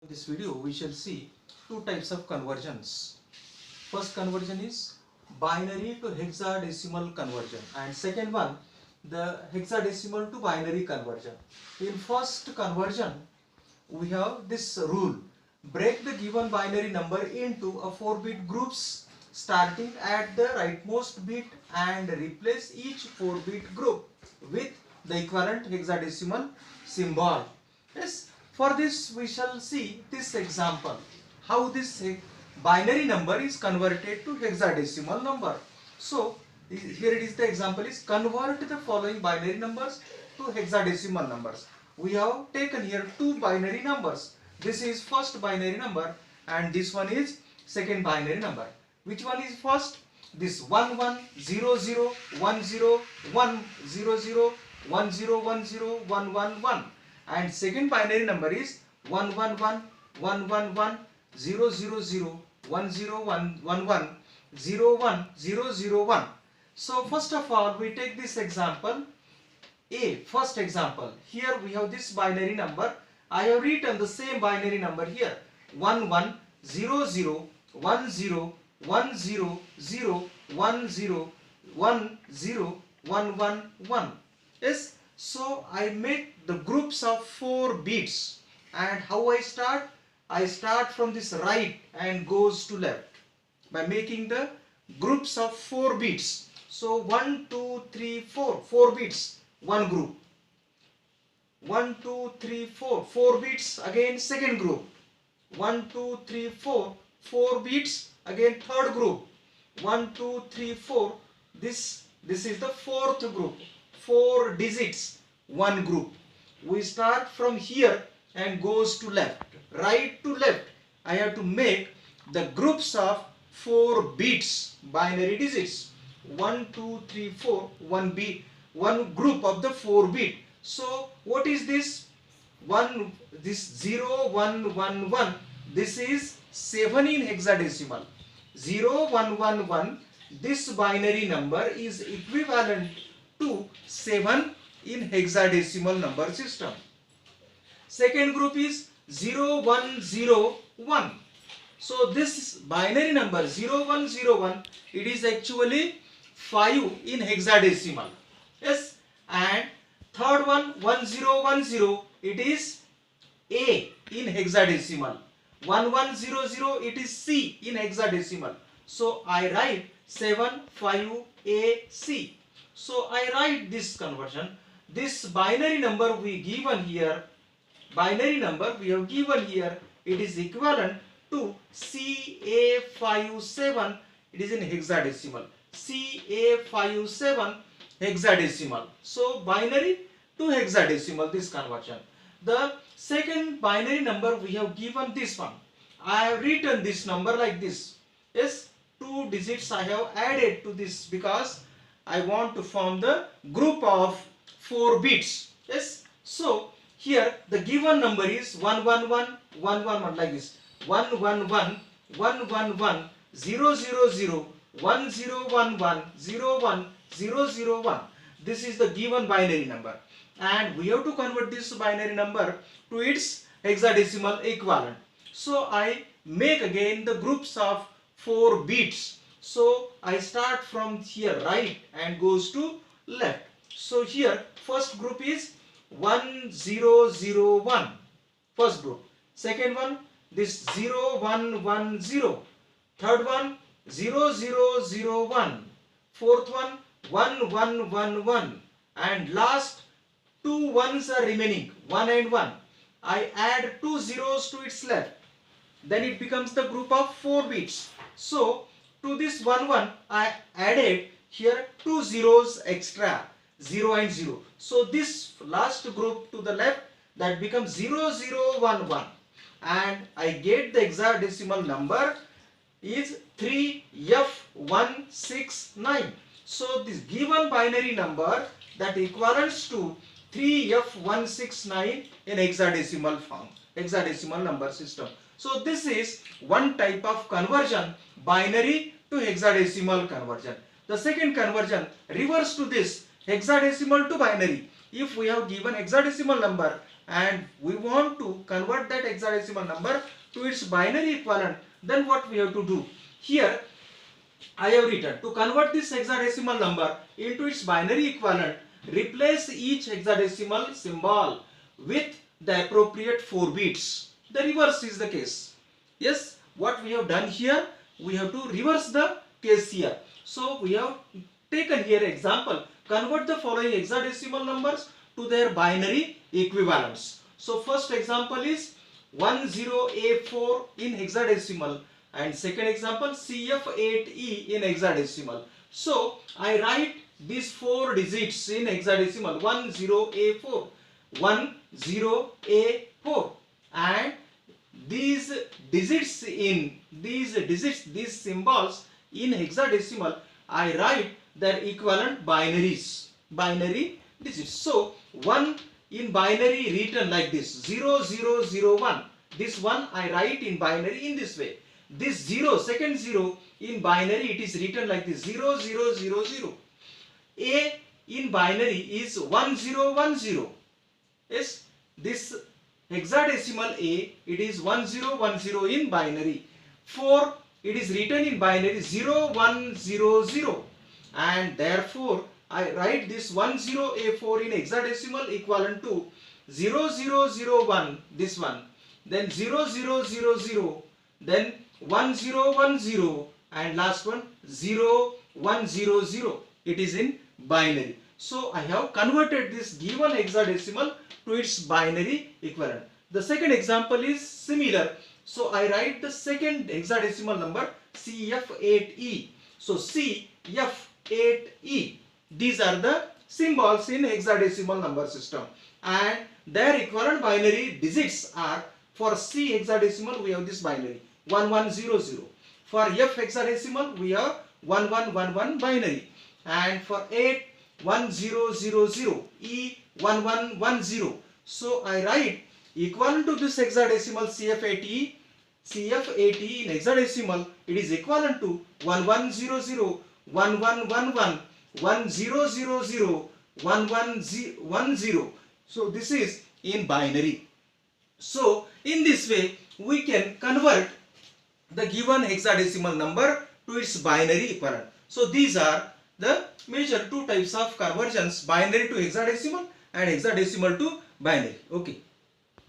This video we shall see two types of conversions. First conversion is binary to hexadecimal conversion, and second one the hexadecimal to binary conversion. In first conversion we have this rule: break the given binary number into a 4-bit groups starting at the rightmost bit and replace each 4-bit group with the equivalent hexadecimal symbol. Yes, for this we shall see this example, how this binary number is converted to hexadecimal number. So here it is, the example is convert the following binary numbers to hexadecimal numbers. We have taken here two binary numbers. This is first binary number and this one is second binary number. Which one is first? This 11001001010111, and second binary number is 11111101011011001. So first of all we take this example A, first example. Here we have this binary number. I have written the same binary number here, 11001010101111. Yes, so I make the groups of 4 bits, and how I start? I start from this right and goes to left by making the groups of 4 bits. So 1 2 3 4, 4 bits, one group. 1 2 3 4, 4 bits, again second group. 1 2 3 4, 4 bits, again third group. 1 2 3 4, this is the fourth group. 4 digits, one group. We start from here and goes to left, right to left. I have to make the groups of 4 bits, binary digits. 1 2 3 4, one bit, one group of the 4 bit. So what is this? This 0 1 1 1, this is 7 in hexadecimal. 0 1 1 1, this binary number is equivalent to 7 in hexadecimal number system. Second group is 0 1 0 1. So this binary number 0 1 0 1, it is actually 5 in hexadecimal. Yes, and third one 1 0 1 0, it is A in hexadecimal. 1 1 0 0, it is C in hexadecimal. So I write 7 5 A C. So I write this conversion. This binary number we given here, it is equivalent to CA57, it is in hexadecimal. CA57 hexadecimal. So binary to hexadecimal, this conversion. The second binary number we have given this one. I have written this number like this. Yes, 2 digits I have added to this because I want to form the group of 4 bits. Yes, so here the given number is 111111, like this. 11110001011010001. This is the given binary number, and we have to convert this binary number to its hexadecimal equivalent. So I make again the groups of 4 bits. So I start from here right and goes to left. So here first group is 1001, first group. Second one, this 0110. Third one 0001. Fourth one 1111. And last 2 ones are remaining, 1 and 1. I add 2 zeros to its left. Then it becomes the group of 4 bits. So to this 1 1 I added here 2 zeros extra, 0 and 0. So this last group to the left, that becomes 0011, and I get the hexadecimal number is 3F169. So this given binary number, that equivalents to 3F169 in hexadecimal form, hexadecimal number system. So this is one type of conversion, binary to hexadecimal conversion. The second conversion, reverse to this, hexadecimal to binary. If we have given hexadecimal number and we want to convert that hexadecimal number to its binary equivalent, then what we have to do? Here I have written, to convert this hexadecimal number into its binary equivalent, replace each hexadecimal symbol with the appropriate 4 bits. The reverse is the case. Yes, what we have done here, we have to reverse the case here. So we have taken here example, convert the following hexadecimal numbers to their binary equivalents. So first example is 10A4 in hexadecimal, and second example CF8E in hexadecimal. So I write these 4 digits in hexadecimal, 10A4, 10A4, and these digits, these symbols in hexadecimal, I write their equivalent binary digits. So 1 in binary written like this, 0001. This one I write in binary in this way. This 0, second 0 in binary, it is written like this, 0000. A in binary is 1010. Yes, this hexadecimal A, it is 1010 in binary. 4, it is written in binary 0100, and therefore I write this 10A4 in hexadecimal equivalent to 0001, this one, then 0000, then 1010, and last one 0100. It is in binary. So I have converted this given hexadecimal to its binary equivalent. The second example is similar. So I write the second hexadecimal number CF8E. So CF8E. These are the symbols in hexadecimal number system, and their equivalent binary digits are, for C hexadecimal we have this binary 1100. For F hexadecimal we have 1111 binary, and for 8 1000, E 1110. So I write equivalent to this hexadecimal CF8E in hexadecimal, it is equivalent to 1100, 1111, 1000, 1110. So this is in binary. So in this way we can convert the given hexadecimal number to its binary equivalent. So these are the major 2 types of conversions, binary to hexadecimal and hexadecimal to binary. Okay.